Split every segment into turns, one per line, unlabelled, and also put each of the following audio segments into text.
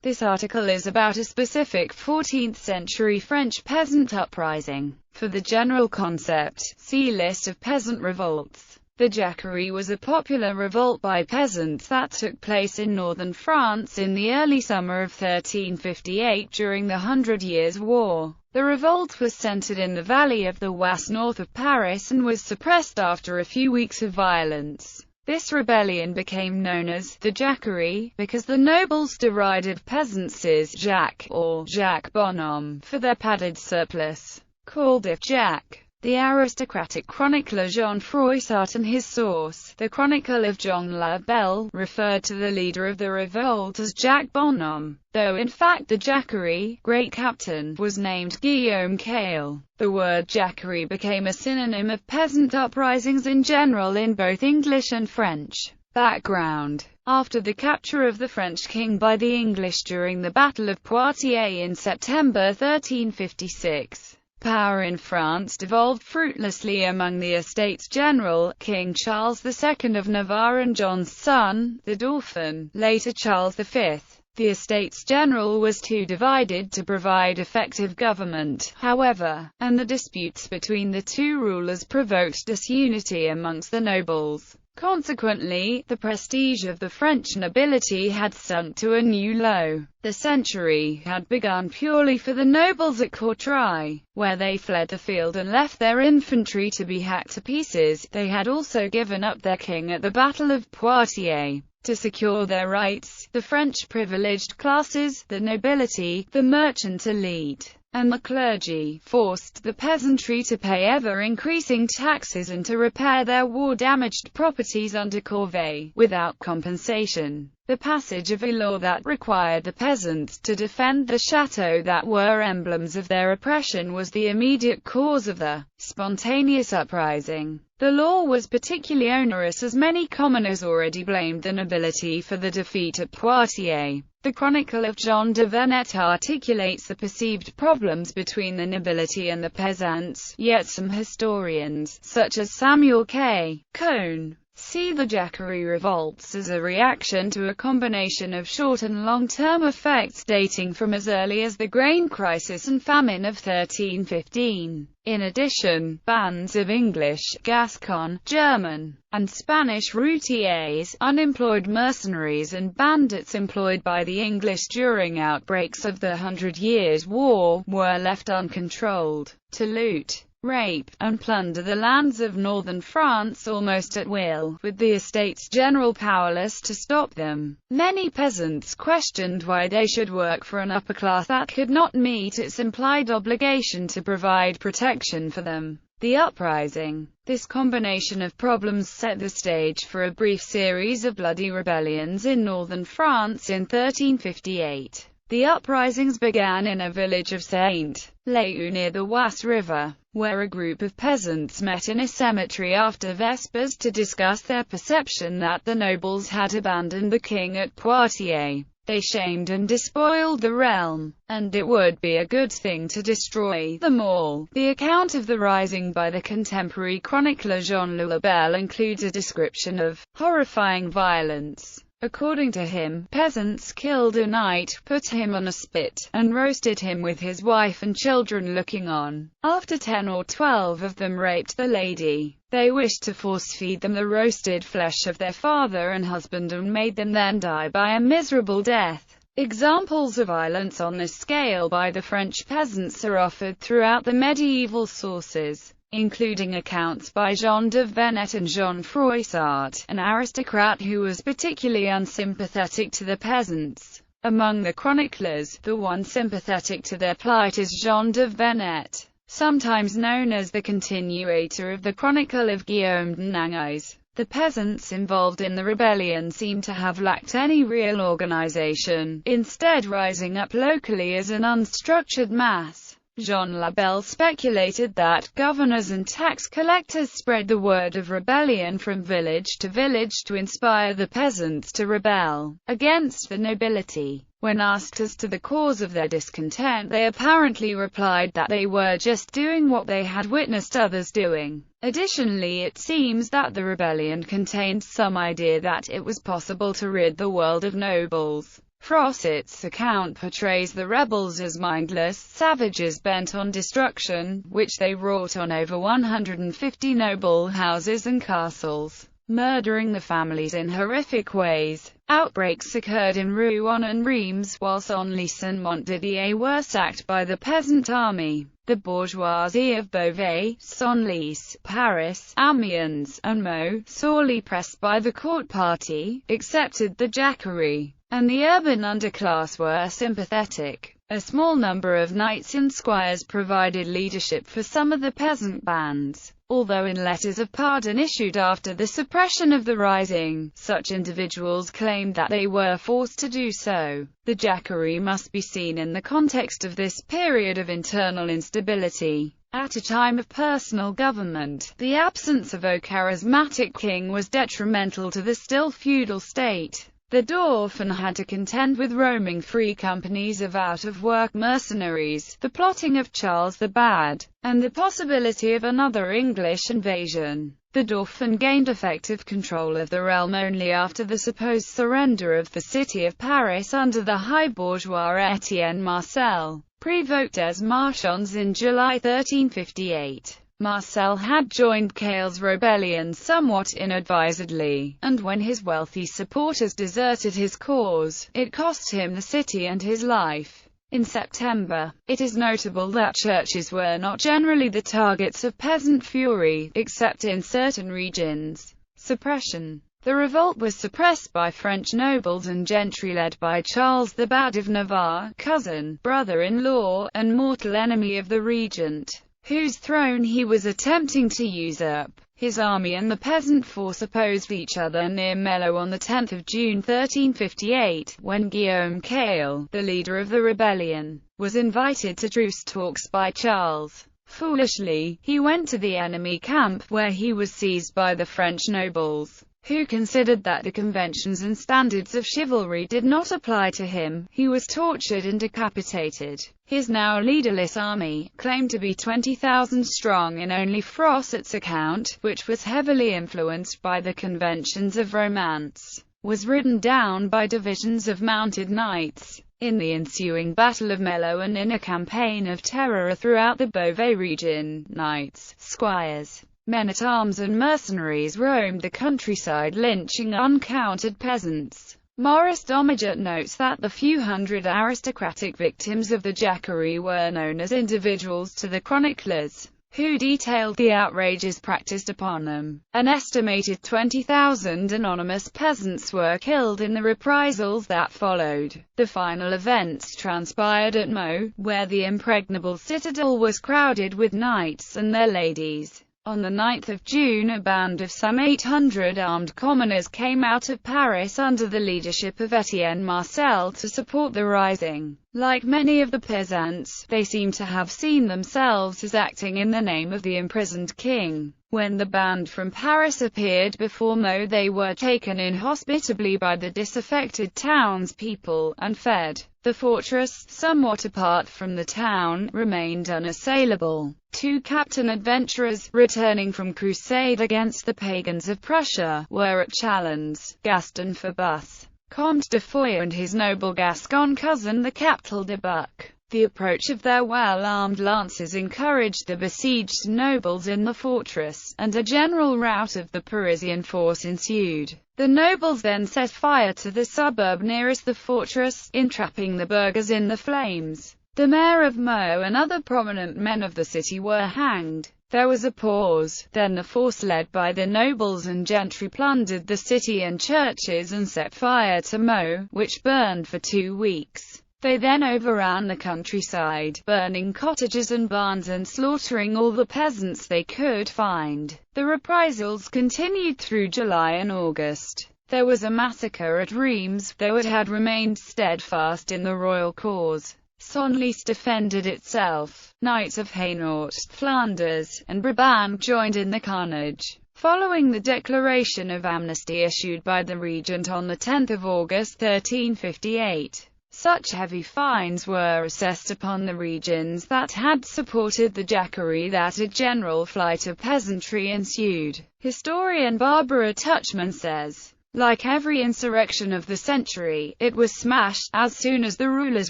This article is about a specific 14th-century French peasant uprising. For the general concept, see List of peasant revolts. The Jacquerie was a popular revolt by peasants that took place in northern France in the early summer of 1358 during the Hundred Years' War. The revolt was centered in the valley of the Oise north of Paris and was suppressed after a few weeks of violence. This rebellion became known as the Jacquerie because the nobles derided peasants as Jacques or Jacques Bonhomme for their padded surplice, called it Jacques. The aristocratic chronicler Jean Froissart and his source, the Chronicle of Jean la Belle, referred to the leader of the revolt as Jacques Bonhomme, though in fact the Jacquerie, great captain, was named Guillaume Cale. The word Jacquerie became a synonym of peasant uprisings in general in both English and French. Background: after the capture of the French king by the English during the Battle of Poitiers in September 1356, power in France devolved fruitlessly among the Estates General, King Charles II of Navarre and John's son, the Dauphin, later Charles V. The Estates General was too divided to provide effective government, however, and the disputes between the two rulers provoked disunity amongst the nobles. Consequently, the prestige of the French nobility had sunk to a new low. The century had begun purely for the nobles at Courtrai, where they fled the field and left their infantry to be hacked to pieces. They had also given up their king at the Battle of Poitiers. To secure their rights, the French privileged classes, the nobility, the merchant elite, and the clergy, forced the peasantry to pay ever-increasing taxes and to repair their war-damaged properties under corvée, without compensation. The passage of a law that required the peasants to defend the chateaux that were emblems of their oppression was the immediate cause of the spontaneous uprising. The law was particularly onerous as many commoners already blamed the nobility for the defeat at Poitiers. The Chronicle of Jean de Venette articulates the perceived problems between the nobility and the peasants, yet some historians, such as Samuel K. Cohn, see the Jacquerie revolts as a reaction to a combination of short and long-term effects dating from as early as the grain crisis and famine of 1315. In addition, bands of English, Gascon, German, and Spanish routiers, unemployed mercenaries and bandits employed by the English during outbreaks of the Hundred Years' War, were left uncontrolled, to loot, rape, and plunder the lands of northern France almost at will, with the Estates General powerless to stop them. Many peasants questioned why they should work for an upper class that could not meet its implied obligation to provide protection for them. The uprising. This combination of problems set the stage for a brief series of bloody rebellions in northern France in 1358. The uprisings began in a village of Saint-Léu near the Oise River, where a group of peasants met in a cemetery after Vespers to discuss their perception that the nobles had abandoned the king at Poitiers. They shamed and despoiled the realm, and it would be a good thing to destroy them all. The account of the rising by the contemporary chronicler Jean la Belle includes a description of horrifying violence. According to him, peasants killed a knight, put him on a spit, and roasted him with his wife and children looking on. After 10 or 12 of them raped the lady, they wished to force-feed them the roasted flesh of their father and husband and made them then die by a miserable death. Examples of violence on this scale by the French peasants are offered throughout the medieval sources, including accounts by Jean de Venette and Jean Froissart, an aristocrat who was particularly unsympathetic to the peasants. Among the chroniclers, the one sympathetic to their plight is Jean de Venette, sometimes known as the continuator of the Chronicle of Guillaume de Nangis. The peasants involved in the rebellion seem to have lacked any real organization, instead rising up locally as an unstructured mass. Jean la Belle speculated that governors and tax collectors spread the word of rebellion from village to village to inspire the peasants to rebel against the nobility. When asked as to the cause of their discontent, they apparently replied that they were just doing what they had witnessed others doing. Additionally, it seems that the rebellion contained some idea that it was possible to rid the world of nobles. Froissart's account portrays the rebels as mindless savages bent on destruction, which they wrought on over 150 noble houses and castles, murdering the families in horrific ways. Outbreaks occurred in Rouen and Reims, while Senlis and Montdidier were sacked by the peasant army. The bourgeoisie of Beauvais, Senlis, Paris, Amiens, and Meaux, sorely pressed by the court party, accepted the Jacquerie, and the urban underclass were sympathetic. A small number of knights and squires provided leadership for some of the peasant bands, although in letters of pardon issued after the suppression of the rising, such individuals claimed that they were forced to do so. The Jacquerie must be seen in the context of this period of internal instability. At a time of personal government, the absence of a charismatic king was detrimental to the still feudal state. The Dauphin had to contend with roaming free companies of out-of-work mercenaries, the plotting of Charles the Bad, and the possibility of another English invasion. The Dauphin gained effective control of the realm only after the supposed surrender of the city of Paris under the high bourgeois Etienne Marcel, Prévôt des Marchands in July 1358. Marcel had joined Cale's rebellion somewhat inadvisedly, and when his wealthy supporters deserted his cause, it cost him the city and his life. In September, it is notable that churches were not generally the targets of peasant fury, except in certain regions. Suppression. The revolt was suppressed by French nobles and gentry led by Charles the Bad of Navarre, cousin, brother-in-law, and mortal enemy of the regent, whose throne he was attempting to usurp. His army and the peasant force opposed each other near Mello on 10 June 1358, when Guillaume Cale, the leader of the rebellion, was invited to truce talks by Charles. Foolishly, he went to the enemy camp, where he was seized by the French nobles, who considered that the conventions and standards of chivalry did not apply to him. He was tortured and decapitated. His now leaderless army, claimed to be 20,000 strong in only Froissart's account, which was heavily influenced by the conventions of Romance, was ridden down by divisions of mounted knights. In the ensuing Battle of Mello and in a campaign of terror throughout the Beauvais region, knights, squires, men-at-arms and mercenaries roamed the countryside lynching uncounted peasants. Maurice Domaget notes that the few hundred aristocratic victims of the Jacquerie were known as individuals to the chroniclers, who detailed the outrages practiced upon them. An estimated 20,000 anonymous peasants were killed in the reprisals that followed. The final events transpired at Meaux, where the impregnable citadel was crowded with knights and their ladies. On the 9th of June, a band of some 800 armed commoners came out of Paris under the leadership of Etienne Marcel to support the rising. Like many of the peasants, they seem to have seen themselves as acting in the name of the imprisoned king. When the band from Paris appeared before Meaux, they were taken in hospitably by the disaffected townspeople, and fed. The fortress, somewhat apart from the town, remained unassailable. Two captain adventurers, returning from crusade against the pagans of Prussia, were at Chalons. Gaston Fabus, Comte de Foix, and his noble Gascon cousin the Captal de Buc. The approach of their well-armed lances encouraged the besieged nobles in the fortress, and a general rout of the Parisian force ensued. The nobles then set fire to the suburb nearest the fortress, entrapping the burghers in the flames. The mayor of Meaux and other prominent men of the city were hanged. There was a pause, then the force led by the nobles and gentry plundered the city and churches and set fire to Meaux, which burned for 2 weeks. They then overran the countryside, burning cottages and barns and slaughtering all the peasants they could find. The reprisals continued through July and August. There was a massacre at Reims, though it had remained steadfast in the royal cause. Senlis defended itself. Knights of Hainaut, Flanders, and Brabant joined in the carnage. Following the declaration of amnesty issued by the regent on 10 August 1358, such heavy fines were assessed upon the regions that had supported the Jacquerie that a general flight of peasantry ensued. Historian Barbara Tuchman says, Like every insurrection of the century, it was smashed as soon as the rulers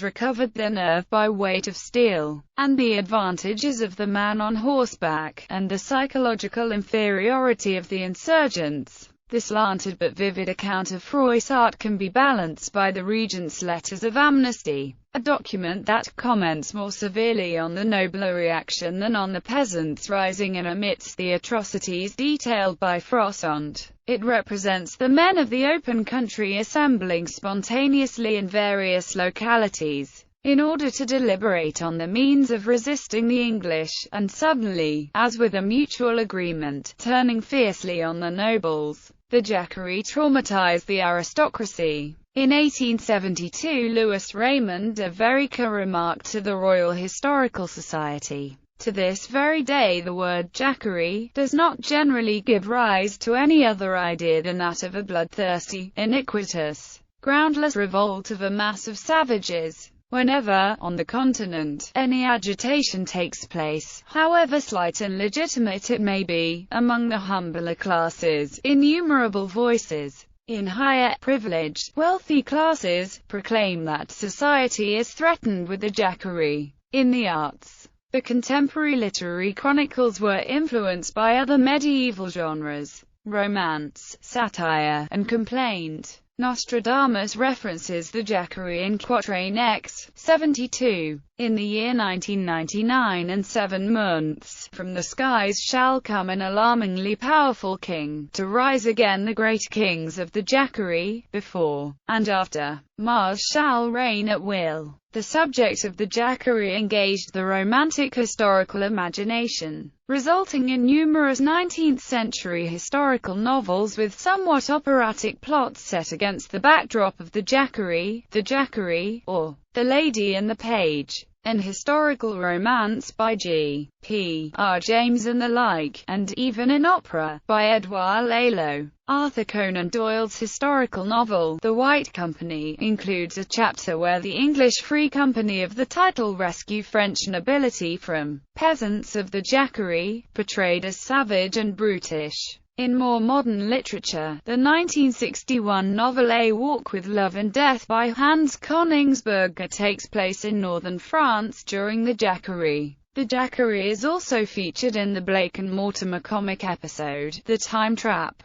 recovered their nerve by weight of steel, and the advantages of the man on horseback, and the psychological inferiority of the insurgents. This slanted but vivid account of Froissart can be balanced by the regent's letters of amnesty, a document that comments more severely on the nobler reaction than on the peasants rising and amidst the atrocities detailed by Froissart. It represents the men of the open country assembling spontaneously in various localities, in order to deliberate on the means of resisting the English, and suddenly, as with a mutual agreement, turning fiercely on the nobles. The Jacquerie traumatized the aristocracy. In 1872 Louis Raymond of Verica remarked to the Royal Historical Society, "To this very day the word Jacquerie does not generally give rise to any other idea than that of a bloodthirsty, iniquitous, groundless revolt of a mass of savages. Whenever, on the continent, any agitation takes place, however slight and legitimate it may be, among the humbler classes, innumerable voices, in higher, privileged, wealthy classes, proclaim that society is threatened with the Jacquerie." In the arts, the contemporary literary chronicles were influenced by other medieval genres, romance, satire, and complaint. Nostradamus references the Jacquerie in Quatrain X. 72. In the year 1999 and 7 months, from the skies shall come an alarmingly powerful king, to rise again the great kings of the Jacquerie, before, and after, Mars shall reign at will. The subject of the Jacquerie engaged the romantic historical imagination, resulting in numerous 19th-century historical novels with somewhat operatic plots set against the backdrop of the Jacquerie, or The Lady and the Page, an historical romance by G.P.R. James and the like, and even an opera, by Edouard Lalo. Arthur Conan Doyle's historical novel, The White Company, includes a chapter where the English Free Company of the title rescue French nobility from peasants of the Jacquerie, portrayed as savage and brutish. In more modern literature, the 1961 novel A Walk with Love and Death by Hans Königsberger takes place in northern France during the Jacquerie. The Jacquerie is also featured in the Blake and Mortimer comic episode, The Time Trap.